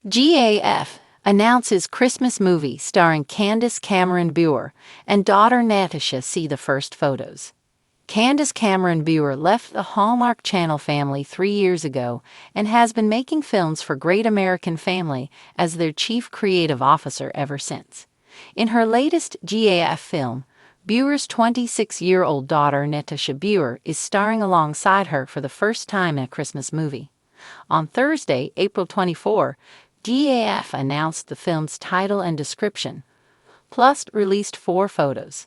GAF announces Christmas movie starring Candace Bure and daughter Natasha. See the first photos. Candace Bure left the Hallmark Channel family 3 years ago and has been making films for Great American Family as their chief creative officer ever since. In her latest GAF film, Bure's 26-year-old daughter Natasha Bure is starring alongside her for the first time in a Christmas movie. On Thursday, April 24, GAF announced the film's title and description, plus released 4 photos.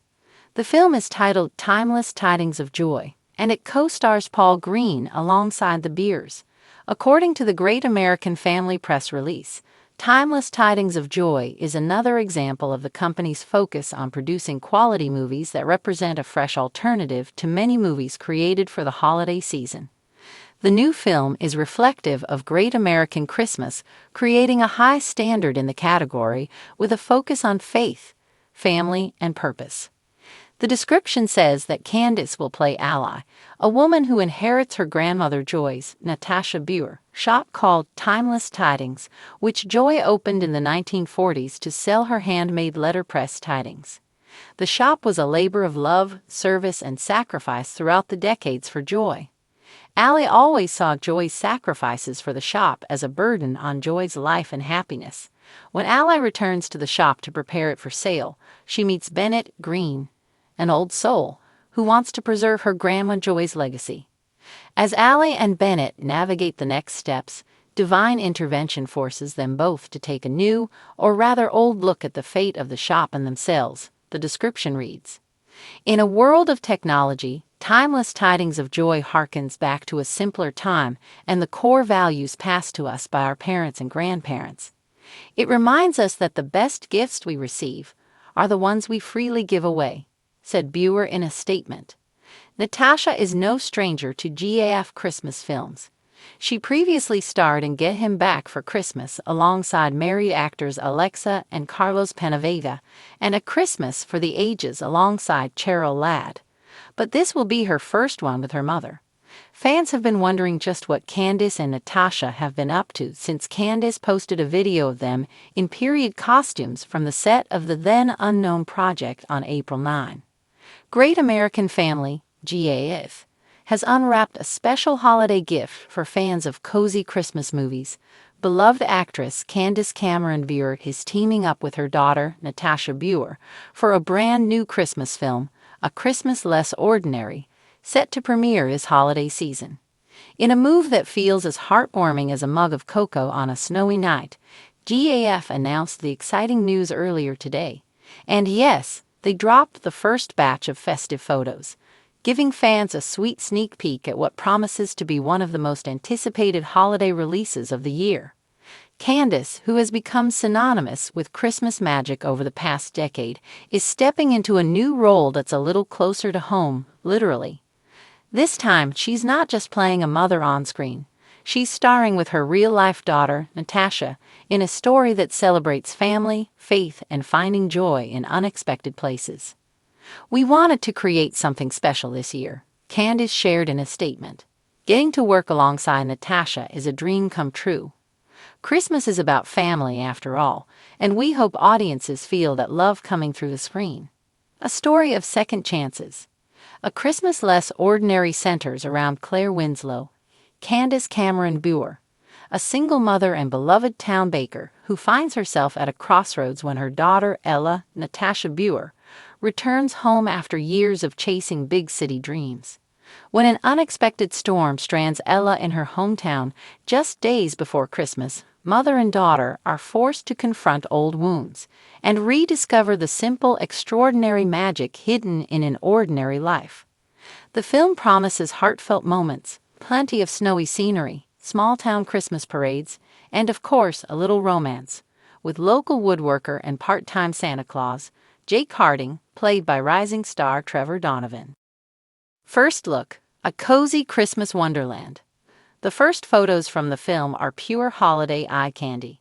The film is titled Timeless Tidings of Joy, and it co-stars Paul Green alongside the Bures. According to the Great American Family press release, Timeless Tidings of Joy is another example of the company's focus on producing quality movies that represent a fresh alternative to many movies created for the holiday season. The new film is reflective of Great American Christmas, creating a high standard in the category with a focus on faith, family, and purpose. The description says that Candace will play Ally, a woman who inherits her grandmother Joy's, Natasha Bure, shop called Timeless Tidings, which Joy opened in the 1940s to sell her handmade letterpress tidings. The shop was a labor of love, service, and sacrifice throughout the decades for Joy. Ally always saw Joy's sacrifices for the shop as a burden on Joy's life and happiness. When Ally returns to the shop to prepare it for sale, she meets Bennett Green, an old soul who wants to preserve her grandma Joy's legacy. As Ally and Bennett navigate the next steps, divine intervention forces them both to take a new, or rather old, look at the fate of the shop and themselves, the description reads. In a world of technology, Timeless Tidings of Joy harkens back to a simpler time and the core values passed to us by our parents and grandparents. It reminds us that the best gifts we receive are the ones we freely give away, said Bure in a statement. Natasha is no stranger to GAF Christmas films. She previously starred in Get Him Back for Christmas alongside married actors Alexa and Carlos Penavega, and A Christmas for the Ages alongside Cheryl Ladd. But this will be her first one with her mother. Fans have been wondering just what Candace and Natasha have been up to since Candace posted a video of them in period costumes from the set of the then-unknown project on April 9. Great American Family, GAF, has unwrapped a special holiday gift for fans of cozy Christmas movies. Beloved actress Candace Bure is teaming up with her daughter, Natasha Bure, for a brand new Christmas film, A Christmas Less Ordinary, set to premiere this holiday season. In a move that feels as heartwarming as a mug of cocoa on a snowy night, GAF announced the exciting news earlier today. And yes, they dropped the first batch of festive photos, giving fans a sweet sneak peek at what promises to be one of the most anticipated holiday releases of the year. Candace, who has become synonymous with Christmas magic over the past decade, is stepping into a new role that's a little closer to home, literally. This time, she's not just playing a mother on screen. She's starring with her real-life daughter, Natasha, in a story that celebrates family, faith, and finding joy in unexpected places. We wanted to create something special this year, Candace shared in a statement. Getting to work alongside Natasha is a dream come true. Christmas is about family after all, and we hope audiences feel that love coming through the screen. A story of second chances. A Christmas Less Ordinary centers around Claire Winslow, Candace Bure, a single mother and beloved town baker who finds herself at a crossroads when her daughter Ella, Natasha Bure, returns home after years of chasing big city dreams. When an unexpected storm strands Ella in her hometown just days before Christmas, mother and daughter are forced to confront old wounds and rediscover the simple, extraordinary magic hidden in an ordinary life. The film promises heartfelt moments, plenty of snowy scenery, small-town Christmas parades, and of course a little romance, with local woodworker and part-time Santa Claus, Jake Harding, played by rising star Trevor Donovan. First look, a cozy Christmas wonderland. The first photos from the film are pure holiday eye candy.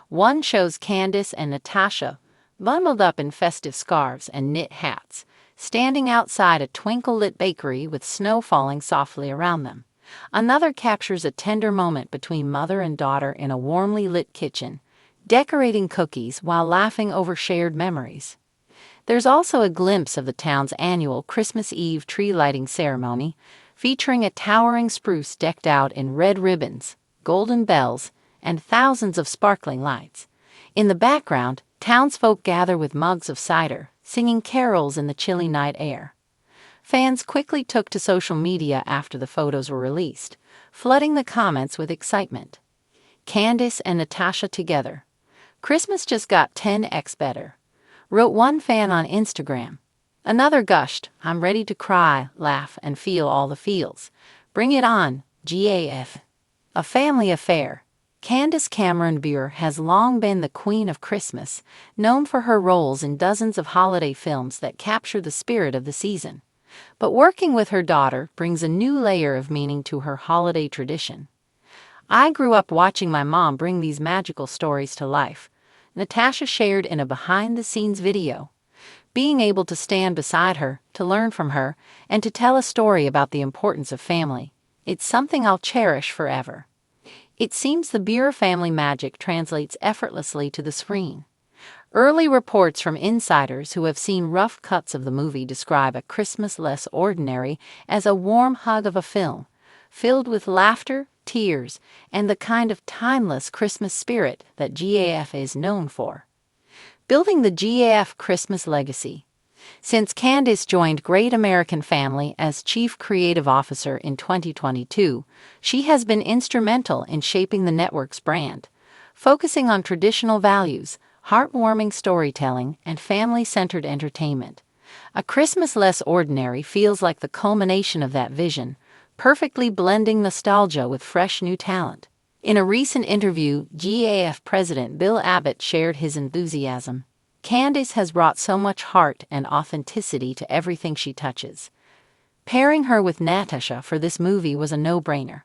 One shows Candace and Natasha, bundled up in festive scarves and knit hats, standing outside a twinkle-lit bakery with snow falling softly around them. Another captures a tender moment between mother and daughter in a warmly lit kitchen, decorating cookies while laughing over shared memories. There's also a glimpse of the town's annual Christmas Eve tree lighting ceremony, featuring a towering spruce decked out in red ribbons, golden bells, and thousands of sparkling lights. In the background, townsfolk gather with mugs of cider, singing carols in the chilly night air. Fans quickly took to social media after the photos were released, flooding the comments with excitement. Candace and Natasha together. Christmas just got 10x better, wrote one fan on Instagram. Another gushed, "I'm ready to cry, laugh, and feel all the feels. Bring it on, GAF." A family affair. Candace Cameron Bure has long been the queen of Christmas, known for her roles in dozens of holiday films that capture the spirit of the season. But working with her daughter brings a new layer of meaning to her holiday tradition. "I grew up watching my mom bring these magical stories to life," Natasha shared in a behind-the-scenes video. "Being able to stand beside her, to learn from her, and to tell a story about the importance of family, it's something I'll cherish forever." It seems the Bure family magic translates effortlessly to the screen. Early reports from insiders who have seen rough cuts of the movie describe A Christmas Less Ordinary as a warm hug of a film, filled with laughter, tears, and the kind of timeless Christmas spirit that GAF is known for. Building the GAF Christmas legacy. Since Candace joined Great American Family as Chief Creative Officer in 2022, she has been instrumental in shaping the network's brand, focusing on traditional values, heartwarming storytelling, and family-centered entertainment. A Christmas Less Ordinary feels like the culmination of that vision, perfectly blending nostalgia with fresh new talent. In a recent interview, GAF President Bill Abbott shared his enthusiasm. "Candace has brought so much heart and authenticity to everything she touches. Pairing her with Natasha for this movie was a no-brainer.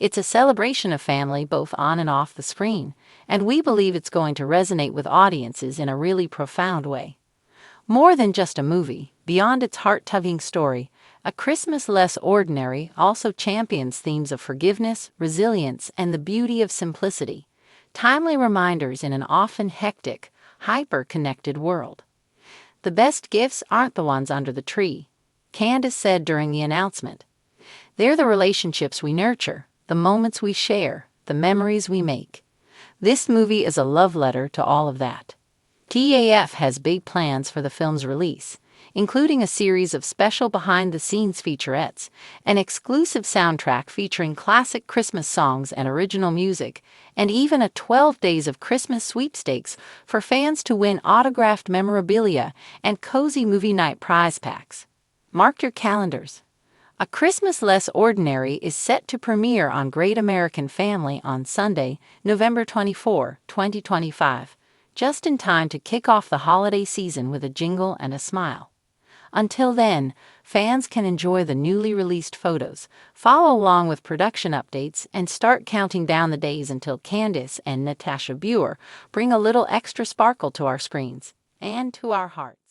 It's a celebration of family both on and off the screen, and we believe it's going to resonate with audiences in a really profound way." More than just a movie, beyond its heart-tugging story, A Christmas Less Ordinary also champions themes of forgiveness, resilience, and the beauty of simplicity, timely reminders in an often hectic, hyper-connected world. "The best gifts aren't the ones under the tree," Candace said during the announcement. "They're the relationships we nurture, the moments we share, the memories we make. This movie is a love letter to all of that." GAF has big plans for the film's release, including a series of special behind-the-scenes featurettes, an exclusive soundtrack featuring classic Christmas songs and original music, and even a 12 Days of Christmas sweepstakes for fans to win autographed memorabilia and cozy movie night prize packs. Mark your calendars. A Christmas Less Ordinary is set to premiere on Great American Family on Sunday, November 24, 2025, just in time to kick off the holiday season with a jingle and a smile. Until then, fans can enjoy the newly released photos, follow along with production updates, and start counting down the days until Candace and Natasha Bure bring a little extra sparkle to our screens and to our hearts.